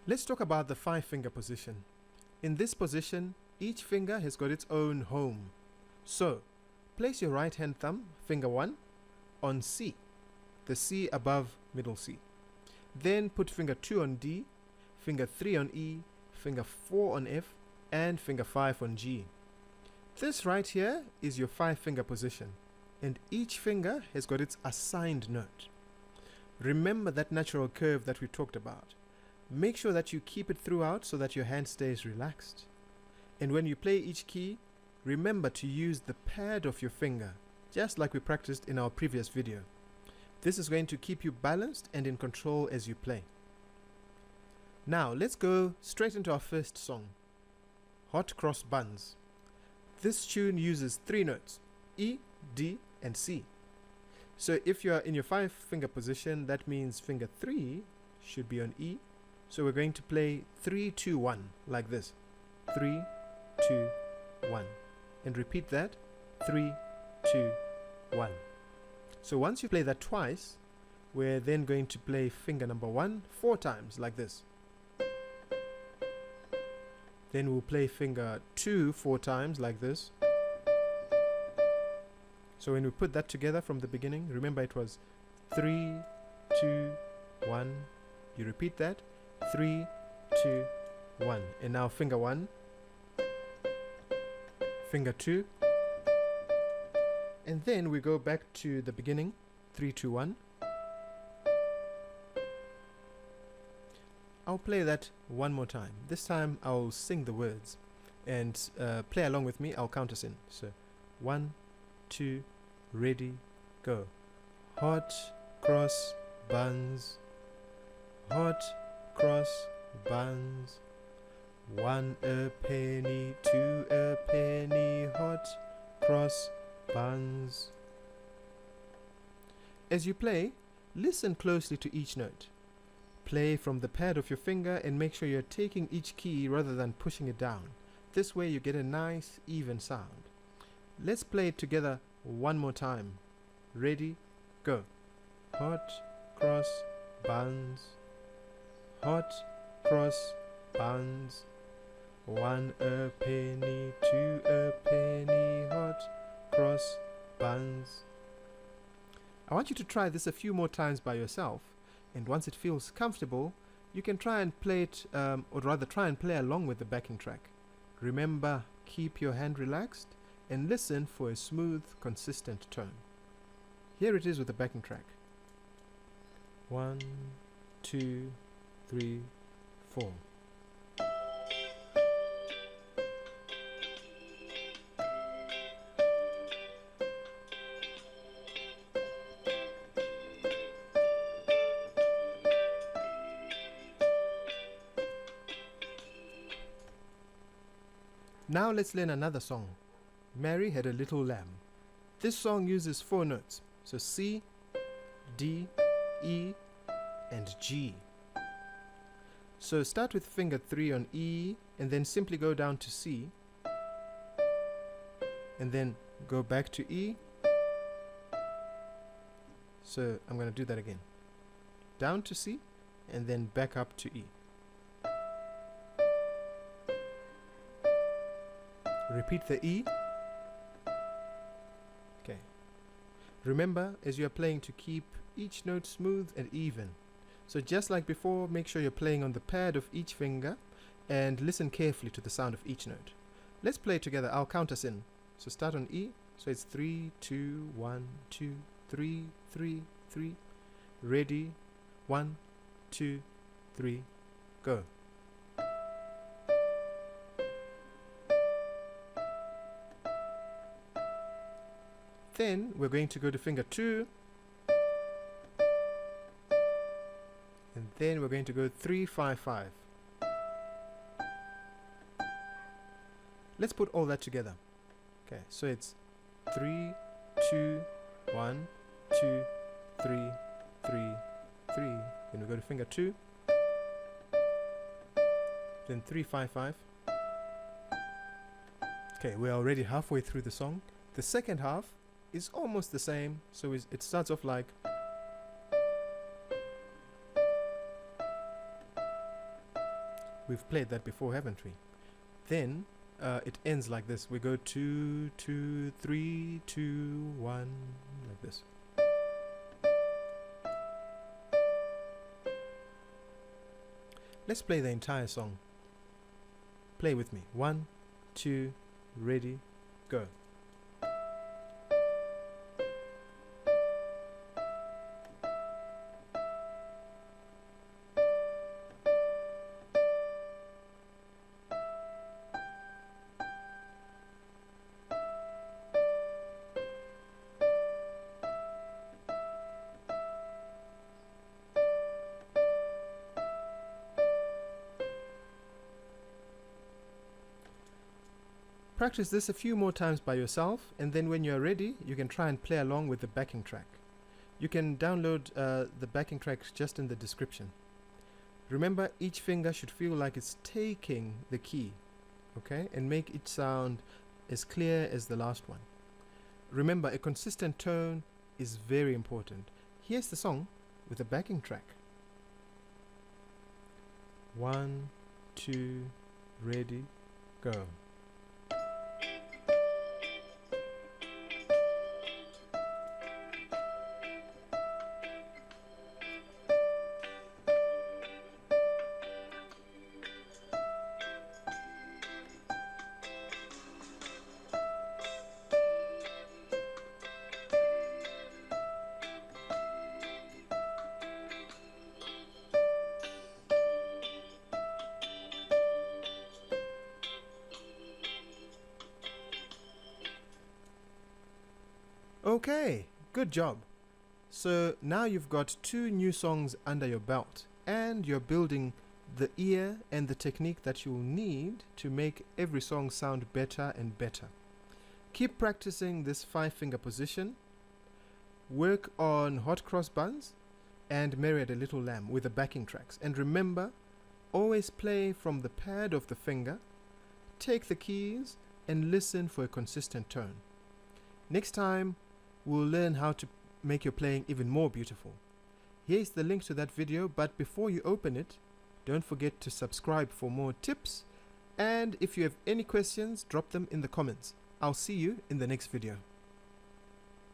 Let's talk about the 5-finger position. In this position, each finger has got its own home. So, place your right hand thumb, finger 1, on C, the C above middle C. Then put finger 2 on D, finger 3 on E, finger 4 on F, and finger 5 on G. This right here is your 5-finger position, and each finger has got its assigned note. Remember that natural curve that we talked about. Make sure that you keep it throughout so that your hand stays relaxed. And when you play each key, remember to use the pad of your finger, just like we practiced in our previous video. This is going to keep you balanced and in control as you play. Now let's go straight into our first song, Hot Cross Buns. This tune uses 3 notes, E, D, and C. So if you are in your 5-finger position, that means finger 3 should be on E. So we're going to play 3, 2, 1 like this. 3, 2, 1. And repeat that. 3, 2, 1. So once you play that twice, we're then going to play finger number 1 4 times like this. Then we'll play finger 2 4 times like this. So when we put that together from the beginning, remember it was 3, 2, 1. You repeat that. 3, 2, 1. And now finger 1, finger 2, and then we go back to the beginning. 3, 2, 1. I'll play that one more time. This time I'll sing the words and play along with me. I'll count us in. So 1, 2, ready, go. Hot cross buns, hot cross buns, 1 a penny, 2 a penny, hot cross buns. As you play, listen closely to each note. Play from the pad of your finger and make sure you're taking each key rather than pushing it down. This way you get a nice even sound. Let's play it together one more time. Ready, go. Hot cross buns, hot cross buns, 1 a penny, 2 a penny, hot cross buns. I want you to try this a few more times by yourself, and once it feels comfortable, you can try and play it, or rather try and play along with the backing track. Remember, keep your hand relaxed and listen for a smooth, consistent tone. Here it is with the backing track. 1, 2, 3, 4. Now let's learn another song. Mary Had a Little Lamb. This song uses 4 notes, so C, D, E, and G. So start with finger 3 on E, and then simply go down to C, and then go back to E. So I'm going to do that again. Down to C, and then back up to E. Repeat the E. Okay. Remember, as you are playing, to keep each note smooth and even. So just like before, make sure you're playing on the pad of each finger and listen carefully to the sound of each note. Let's play together. I'll count us in. So start on E. So it's 3, 2, 1, 2, 3, 3, 3. Ready. 1, 2, 3, go. Then we're going to go to finger 2, and then we're going to go 3, 5, 5. Let's put all that together. Okay, so it's 3, 2, 1, 2, 3, 3, 3. Then we go to finger 2, then 3, 5, 5. Okay, we're already halfway through the song. The second half is almost the same, so it starts off like We've played that before, haven't we? Then it ends like this. We go 2, 2, 3, 2, 1, like this. Let's play the entire song. Play with me. 1, 2, ready, go. Practice this a few more times by yourself, and then when you're ready, you can try and play along with the backing track. You can download the backing track just in the description. Remember, each finger should feel like it's taking the key, okay, and make each sound as clear as the last one. Remember, a consistent tone is very important. Here's the song with the backing track. 1, 2, ready, go. Okay, good job. So now you've got 2 new songs under your belt, and you're building the ear and the technique that you'll need to make every song sound better and better. Keep practicing this 5-finger position. Work on Hot Cross Buns and Married a Little Lamb with the backing tracks. And remember, always play from the pad of the finger, take the keys, and listen for a consistent tone. Next time, we'll learn how to make your playing even more beautiful. Here's the link to that video, but before you open it, don't forget to subscribe for more tips, and if you have any questions, drop them in the comments. I'll see you in the next video.